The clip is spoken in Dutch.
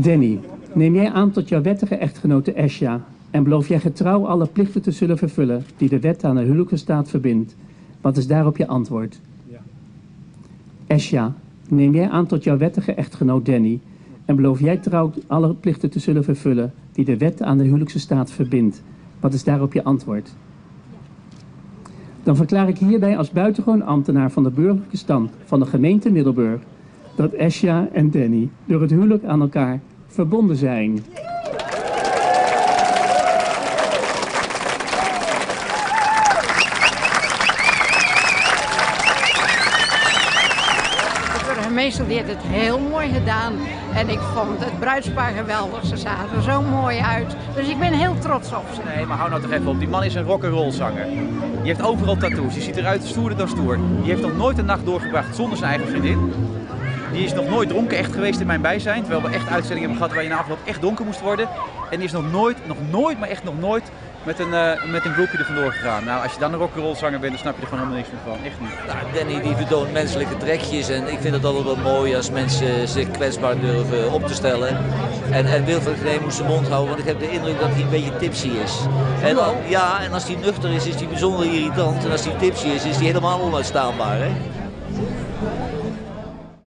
Danny, neem jij aan tot jouw wettige echtgenote Esja en beloof jij getrouw alle plichten te zullen vervullen die de wet aan de huwelijksstaat verbindt? Wat is daarop je antwoord? Ja. Esja, neem jij aan tot jouw wettige echtgenoot Danny en beloof jij trouw alle plichten te zullen vervullen die de wet aan de huwelijkse staat verbindt? Wat is daarop je antwoord? Dan verklaar ik hierbij als buitengewoon ambtenaar van de burgerlijke stand van de gemeente Middelburg dat Esja en Danny door het huwelijk aan elkaar verbonden zijn. De burgemeester die heeft het heel mooi gedaan en ik vond het bruidspaar geweldig. Ze zagen er zo mooi uit, dus ik ben heel trots op ze. Nee, maar hou nou toch even op. Die man is een rock'n'roll zanger. Die heeft overal tattoos. Die ziet eruit stoerder dan stoer. Die heeft nog nooit een nacht doorgebracht zonder zijn eigen vriendin. Die is nog nooit dronken echt geweest in mijn bijzijn. Terwijl we echt uitzendingen hebben gehad waar je na afloop echt donker moest worden. En die is nog nooit, maar echt nog nooit met een groepje er vandoor gegaan. Nou, als je dan een rock'n'roll zanger bent, dan snap je er gewoon helemaal niks meer van. Echt niet. Nou, Danny die vertoont menselijke trekjes en ik vind het altijd wel mooi als mensen zich kwetsbaar durven op te stellen. En Wilfred Genee moest zijn mond houden, want ik heb de indruk dat hij een beetje tipsy is. En als hij nuchter is hij bijzonder irritant en als hij tipsy is hij helemaal onuitstaanbaar. Hè?